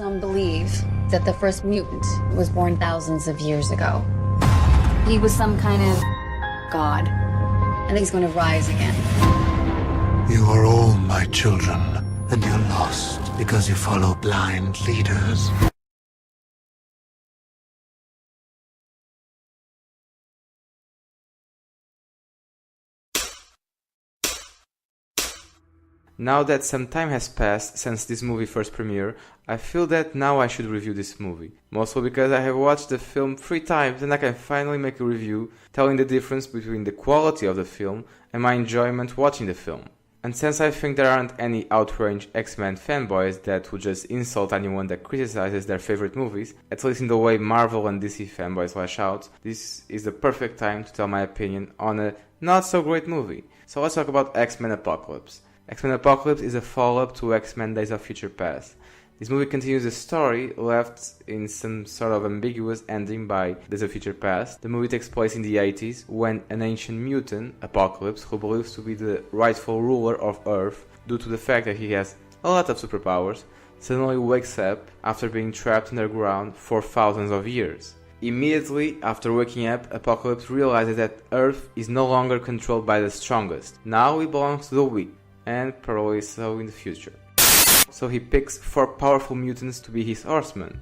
Some believe that the first mutant was born thousands of years ago. He was some kind of god, and he's going to rise again. You are all my children, and you're lost because you follow blind leaders. Now that some time has passed since this movie first premiered, I feel that now I should review this movie. Mostly because I have watched the film 3 times and I can finally make a review telling the difference between the quality of the film and my enjoyment watching the film. And since I think there aren't any outraged X-Men fanboys that would just insult anyone that criticizes their favorite movies, at least in the way Marvel and DC fanboys lash out, this is the perfect time to tell my opinion on a not so great movie. So let's talk about X-Men Apocalypse. X-Men Apocalypse is a follow-up to X-Men Days of Future Past. This movie continues the story left in some sort of ambiguous ending by Days of Future Past. The movie takes place in the 80s when an ancient mutant, Apocalypse, who believes to be the rightful ruler of Earth due to the fact that he has a lot of superpowers, suddenly wakes up after being trapped underground for thousands of years. Immediately after waking up, Apocalypse realizes that Earth is no longer controlled by the strongest. Now it belongs to the weak, and probably so in the future. So he picks 4 powerful mutants to be his horsemen,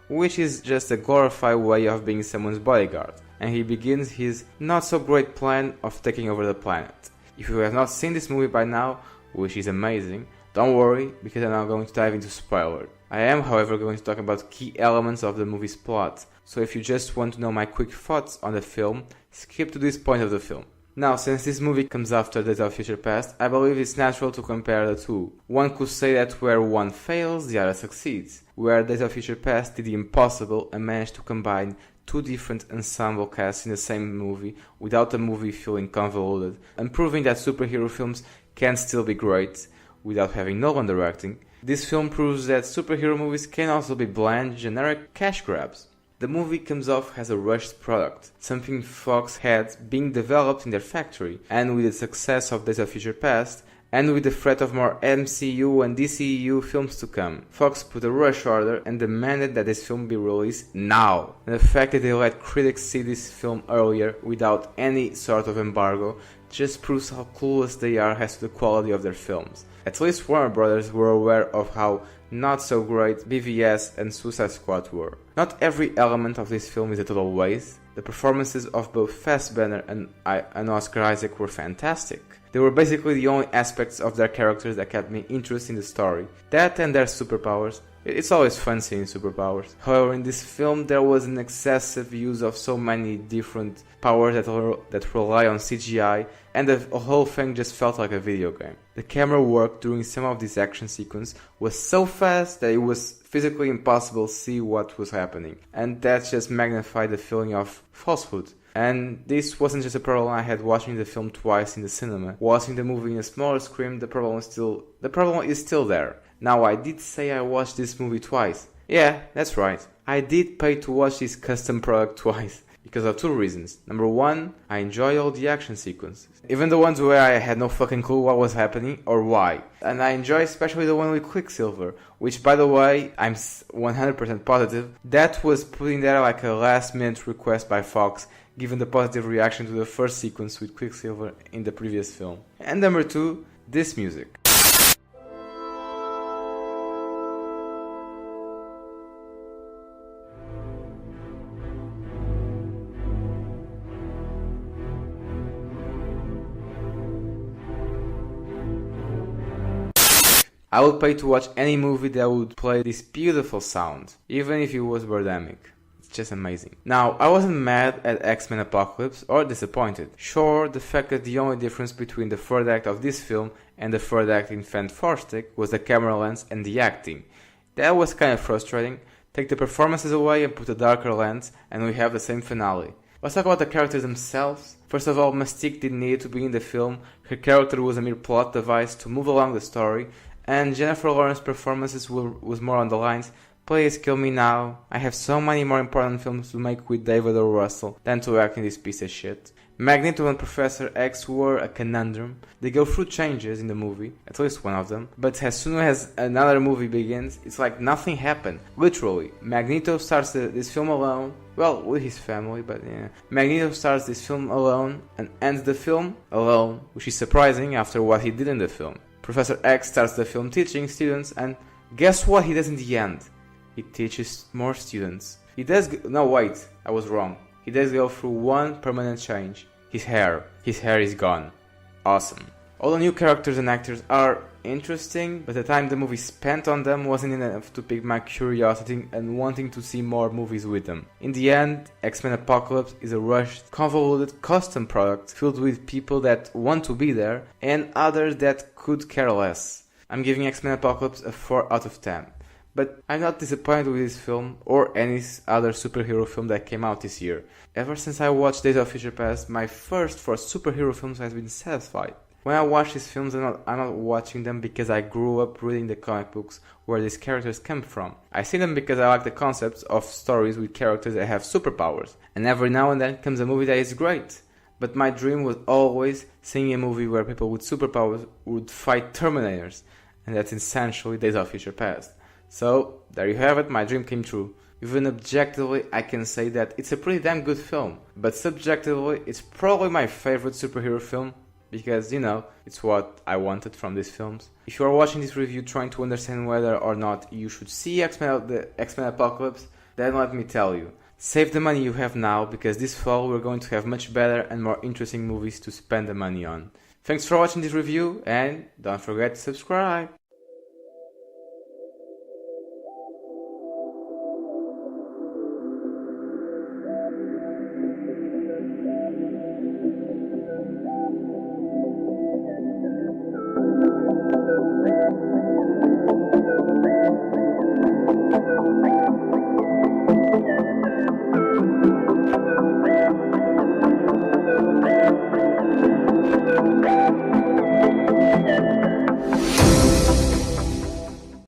which is just a glorified way of being someone's bodyguard, and he begins his not so great plan of taking over the planet. If you have not seen this movie by now, which is amazing, don't worry, because I'm not going to dive into spoilers. I am, however, going to talk about key elements of the movie's plot, so if you just want to know my quick thoughts on the film, skip to this point of the film. Now, since this movie comes after Days of Future Past, I believe it's natural to compare the two. One could say that where one fails, the other succeeds. Where Days of Future Past did the impossible and managed to combine 2 different ensemble casts in the same movie without the movie feeling convoluted, and proving that superhero films can still be great without having Nolan directing. This film proves that superhero movies can also be bland, generic cash grabs. The movie comes off as a rushed product, something Fox had being developed in their factory, and with the success of Days of Future Past, and with the threat of more MCU and DCEU films to come, Fox put a rush order and demanded that this film be released now. And the fact that they let critics see this film earlier without any sort of embargo just proves how clueless they are as to the quality of their films. At least Warner Brothers were aware of how not so great BVS and Suicide Squad were. Not every element of this film is a total waste. The performances of both Fassbender and Oscar Isaac were fantastic. They were basically the only aspects of their characters that kept me interested in the story. That and their superpowers. It's always fun seeing superpowers. However, in this film there was an excessive use of so many different powers that rely on CGI, and the whole thing just felt like a video game. The camera work during some of this action sequence was so fast that it was physically impossible to see what was happening, and that just magnified the feeling of falsehood. And this wasn't just a problem I had watching the film twice in the cinema. Watching the movie in a smaller screen, the problem is still there. Now, I did say I watched this movie twice. Yeah, that's right. I did pay to watch this custom product twice. Because of 2 reasons. Number 1, I enjoy all the action sequences. Even the ones where I had no fucking clue what was happening or why. And I enjoy especially the one with Quicksilver, which, by the way, I'm 100% positive that was put in there like a last minute request by Fox, given the positive reaction to the first sequence with Quicksilver in the previous film. And number 2, this music. I would pay to watch any movie that would play this beautiful sound, even if it was Birdemic. It's just amazing. Now, I wasn't mad at X-Men Apocalypse or disappointed. Sure, the fact that the only difference between the third act of this film and the third act in Fantastic was the camera lens and the acting. That was kind of frustrating. Take the performances away and put a darker lens and we have the same finale. Let's talk about the characters themselves. First of all, Mystique didn't need to be in the film. Her character was a mere plot device to move along the story, and Jennifer Lawrence's performances was more on the lines, Please kill me now. I have so many more important films to make with David O. Russell than to act in this piece of shit. Magneto and Professor X were a conundrum. They go through changes in the movie, at least one of them, but as soon as another movie begins, it's like nothing happened. Literally, Magneto starts this film alone, well, with his family, but yeah. Magneto starts this film alone and ends the film alone, which is surprising after what he did in the film. Professor X starts the film teaching students, and guess what he does in the end? He teaches more students. No wait, I was wrong. He does go through one permanent change. His hair. His hair is gone. Awesome. All the new characters and actors are interesting, but the time the movie spent on them wasn't enough to pique my curiosity and wanting to see more movies with them. In the end, X-Men Apocalypse is a rushed, convoluted custom product filled with people that want to be there and others that could care less. I'm giving X-Men Apocalypse a 4 out of 10. But I'm not disappointed with this film or any other superhero film that came out this year. Ever since I watched Days of Future Past, my thirst for superhero films has been satisfied. When I watch these films, I'm not watching them because I grew up reading the comic books where these characters come from. I see them because I like the concepts of stories with characters that have superpowers. And every now and then comes a movie that is great. But my dream was always seeing a movie where people with superpowers would fight Terminators. And that's essentially Days of Future Past. So, there you have it, my dream came true. Even objectively, I can say that it's a pretty damn good film. But subjectively, it's probably my favorite superhero film because, you know, it's what I wanted from these films. If you are watching this review trying to understand whether or not you should see the X-Men Apocalypse, then let me tell you. Save the money you have now because this fall we're going to have much better and more interesting movies to spend the money on. Thanks for watching this review and don't forget to subscribe.